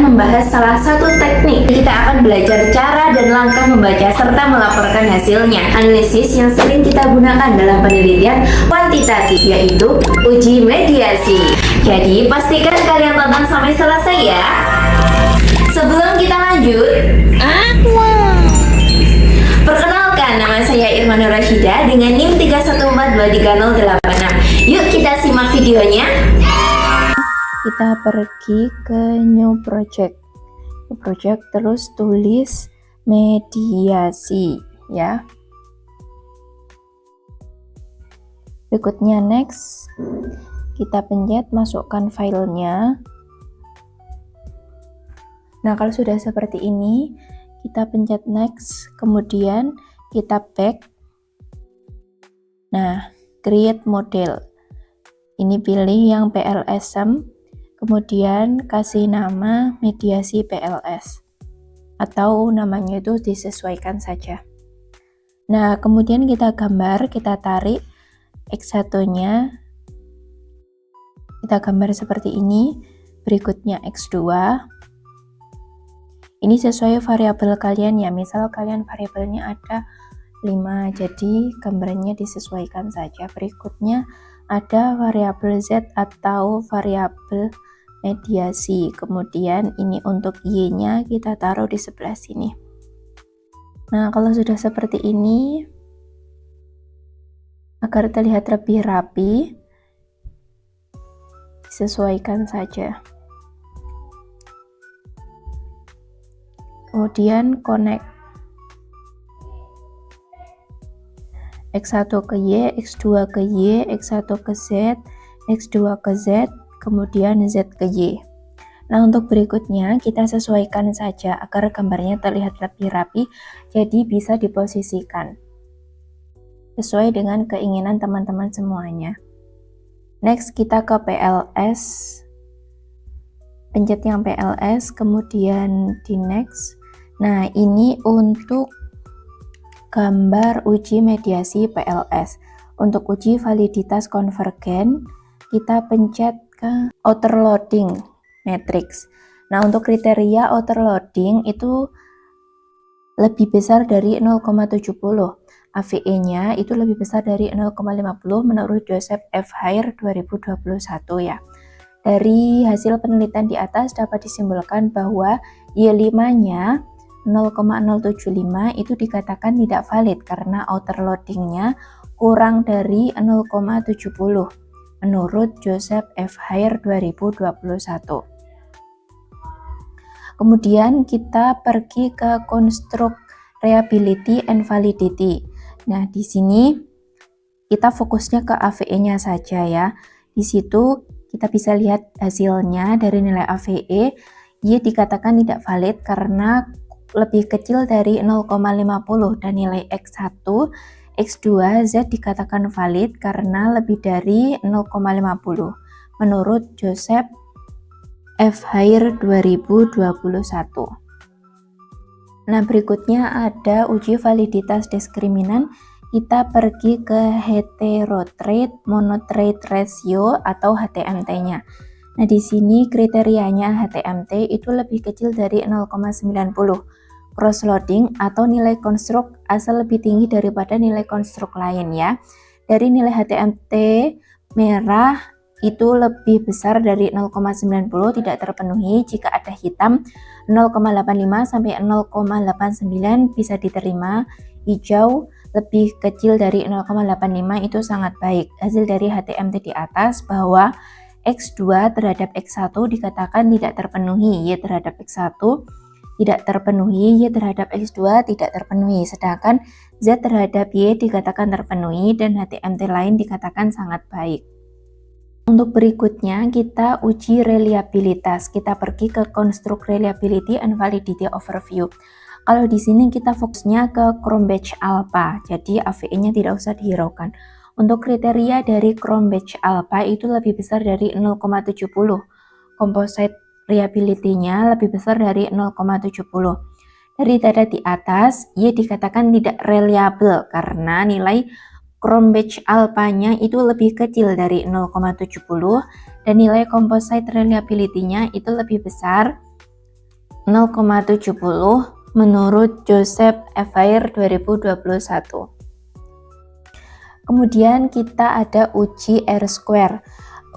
membahas salah satu teknik. Kita akan belajar cara dan langkah membaca serta melaporkan hasilnya. Analisis yang sering kita gunakan dalam penelitian kuantitatif, yaitu uji mediasi. Jadi pastikan kalian tonton sampai selesai ya. Sebelum kita lanjut, perkenalkan, nama saya Irma Nur Rashidah dengan NIM 314230086. Yuk kita simak videonya. Kita pergi ke new project. Terus tulis mediasi ya. Berikutnya next. Kita pencet masukkan filenya. Nah, kalau sudah seperti ini, kita pencet next, kemudian kita back. Nah, create model. Ini pilih yang PLSM, kemudian kasih nama mediasi PLS, atau namanya itu disesuaikan saja. Nah, kemudian kita gambar, kita tarik X1-nya, kita gambar seperti ini. Berikutnya X2. Ini sesuai variabel kalian ya, misal kalian variabelnya ada 5, jadi gambarnya disesuaikan saja. Berikutnya ada variabel Z atau variabel mediasi, kemudian ini untuk Y-nya kita taruh di sebelah sini. Nah, kalau sudah seperti ini, agar terlihat lebih rapi, disesuaikan saja. Kemudian connect X1 ke Y, X2 ke Y, X1 ke Z, X2 ke Z, kemudian Z ke Y. Nah, untuk berikutnya kita sesuaikan saja agar gambarnya terlihat lebih rapi, jadi bisa diposisikan sesuai dengan keinginan teman-teman semuanya. Next, kita ke PLS, pencet yang PLS, kemudian di next. Nah, ini untuk gambar uji mediasi PLS. Untuk uji validitas konvergen, kita pencet ke outer loading matrix. Nah, untuk kriteria outer loading itu lebih besar dari 0,70. AVE-nya itu lebih besar dari 0,50 menurut Joseph F. Hare 2021 ya. Dari hasil penelitian di atas dapat disimpulkan bahwa Y5-nya 0,075 itu dikatakan tidak valid karena outer loading-nya kurang dari 0,70 menurut Joseph F. Hare 2021. Kemudian kita pergi ke construct reliability and validity. Nah, di sini kita fokusnya ke AVE-nya saja ya. Di situ kita bisa lihat hasilnya dari nilai AVE. Y dikatakan tidak valid karena lebih kecil dari 0,50 dan nilai X1, X2, Z dikatakan valid karena lebih dari 0,50 menurut Joseph F. Hare 2021. Nah, berikutnya ada uji validitas diskriminan. Kita pergi ke heterotrait monotrait ratio atau HTMT-nya. Nah, di sini kriterianya HTMT itu lebih kecil dari 0,90. Cross loading atau nilai konstruk asal lebih tinggi daripada nilai konstruk lain ya. Dari nilai HTMT merah itu lebih besar dari 0,90 tidak terpenuhi. Jika ada hitam 0,85 sampai 0,89 bisa diterima. Hijau lebih kecil dari 0,85 itu sangat baik. Hasil dari HTMT di atas bahwa X2 terhadap X1 dikatakan tidak terpenuhi, Y terhadap X1 tidak terpenuhi, Y terhadap X2 tidak terpenuhi, sedangkan Z terhadap Y dikatakan terpenuhi dan HTMT lain dikatakan sangat baik. Untuk berikutnya kita uji reliabilitas. Kita pergi ke construct reliability and validity overview. Kalau di sini kita fokusnya ke Cronbach alpha, jadi AVE-nya tidak usah dihiraukan. Untuk kriteria dari Cronbach alpha itu lebih besar dari 0,70. Composite reliability-nya lebih besar dari 0,70. Dari data di atas, Y dikatakan tidak reliable karena nilai Cronbach alpha-nya itu lebih kecil dari 0,70 dan nilai composite reliability-nya itu lebih besar 0,70 menurut Joseph Evair 2021. Kemudian kita ada uji R-square.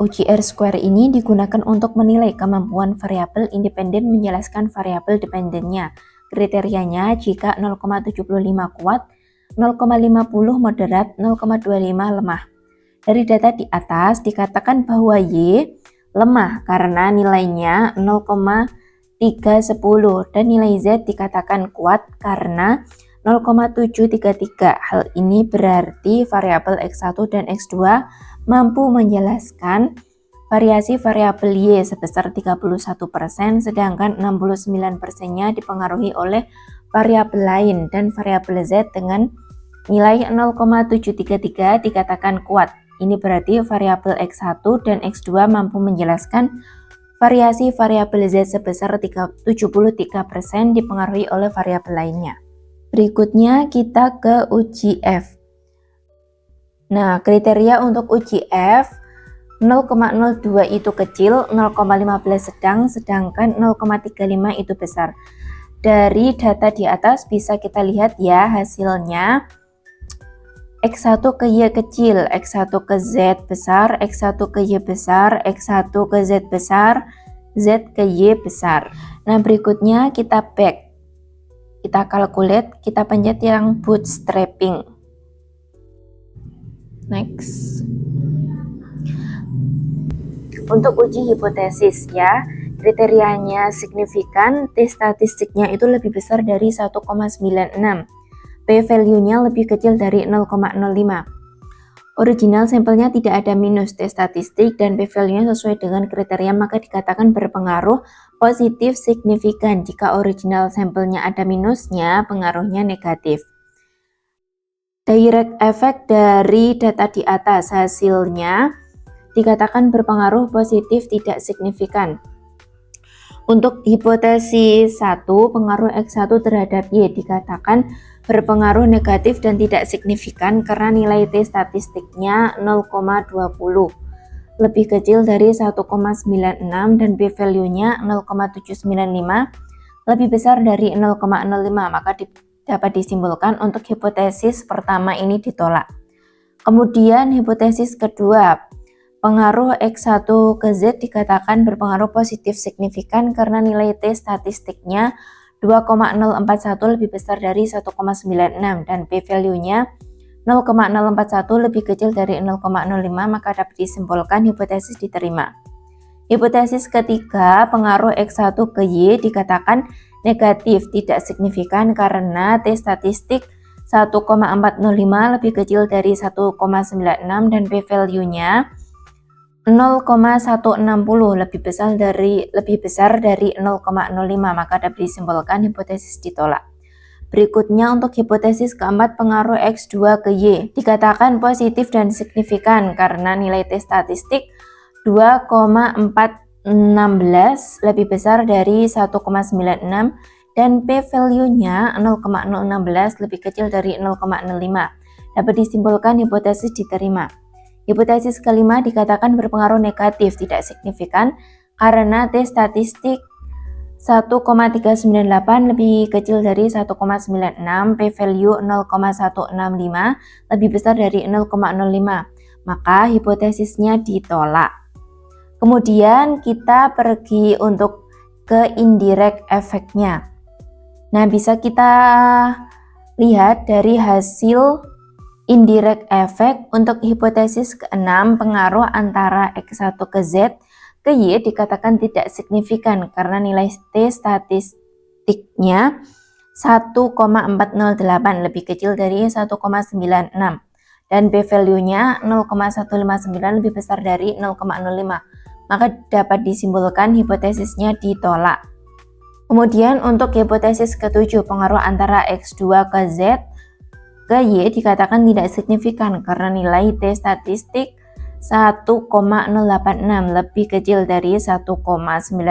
Uji R-square ini digunakan untuk menilai kemampuan variabel independen menjelaskan variabel dependennya. Kriterianya jika 0,75 kuat, 0,50 moderat, 0,25 lemah. Dari data di atas dikatakan bahwa Y lemah karena nilainya 0,310 dan nilai Z dikatakan kuat karena 0,733. Hal ini berarti variabel X1 dan X2 mampu menjelaskan variasi variabel Y sebesar 31%, sedangkan 69%-nya dipengaruhi oleh variabel lain, dan variabel Z dengan nilai 0,733 dikatakan kuat. Ini berarti variabel X1 dan X2 mampu menjelaskan variasi variabel Z sebesar 73% dipengaruhi oleh variabel lainnya. Berikutnya kita ke uji F. Nah, kriteria untuk uji F 0,02 itu kecil, 0,15 sedang, sedangkan 0,35 itu besar. Dari data di atas bisa kita lihat ya hasilnya. X1 ke Y kecil, X1 ke Z besar, X1 ke Y besar, X1 ke Z besar, Z ke Y besar. Nah, berikutnya kita back. Kita calculate, kita pencet yang bootstrapping. Next. Untuk uji hipotesis ya, kriterianya signifikan, T statistiknya itu lebih besar dari 1,96. P-value-nya lebih kecil dari 0,05. Original sampelnya tidak ada minus T statistik dan P-value-nya sesuai dengan kriteria, maka dikatakan berpengaruh positif signifikan. Jika original sampelnya ada minusnya, pengaruhnya negatif. Direct effect dari data di atas, hasilnya dikatakan berpengaruh positif tidak signifikan. Untuk hipotesis 1, pengaruh X1 terhadap Y dikatakan berpengaruh negatif dan tidak signifikan karena nilai T statistiknya 0,20, lebih kecil dari 1,96 dan P-value-nya 0,795, lebih besar dari 0,05, maka dapat disimpulkan untuk hipotesis pertama ini ditolak. Kemudian hipotesis kedua, pengaruh X1 ke Z dikatakan berpengaruh positif signifikan karena nilai T statistiknya 2,041 lebih besar dari 1,96 dan P-value-nya 0,041 lebih kecil dari 0,05, maka dapat disimpulkan hipotesis diterima. Hipotesis ketiga, pengaruh X1 ke Y dikatakan negatif tidak signifikan karena T statistik 1,405 lebih kecil dari 1,96 dan P-value-nya 0,160 lebih besar dari 0,05, maka dapat disimpulkan hipotesis ditolak. Berikutnya untuk hipotesis keempat, pengaruh X2 ke Y dikatakan positif dan signifikan karena nilai T statistik 2,416 lebih besar dari 1,96 dan P-value-nya 0,016 lebih kecil dari 0,05. Dapat disimpulkan hipotesis diterima. Hipotesis kelima dikatakan berpengaruh negatif tidak signifikan karena T statistik 1,398 lebih kecil dari 1,96, P-value 0,165 lebih besar dari 0,05, maka hipotesisnya ditolak. Kemudian kita pergi untuk ke indirect effect-nya. Nah, bisa kita lihat dari hasil indirect effect untuk hipotesis ke-6, pengaruh antara X1 ke Z ke Y dikatakan tidak signifikan karena nilai T statistiknya 1,408 lebih kecil dari 1,96 dan P-value-nya 0,159 lebih besar dari 0,05, maka dapat disimpulkan hipotesisnya ditolak. Kemudian untuk hipotesis ke-7, pengaruh antara X2 ke Z ke Y dikatakan tidak signifikan karena nilai T statistik 1,086 lebih kecil dari 1,96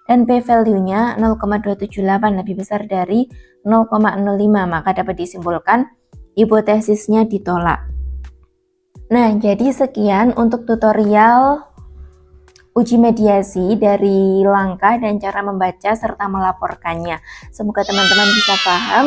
dan P-value-nya 0,278 lebih besar dari 0,05, maka dapat disimpulkan hipotesisnya ditolak. Nah, jadi sekian untuk tutorial uji mediasi dari langkah dan cara membaca serta melaporkannya. Semoga teman-teman bisa paham.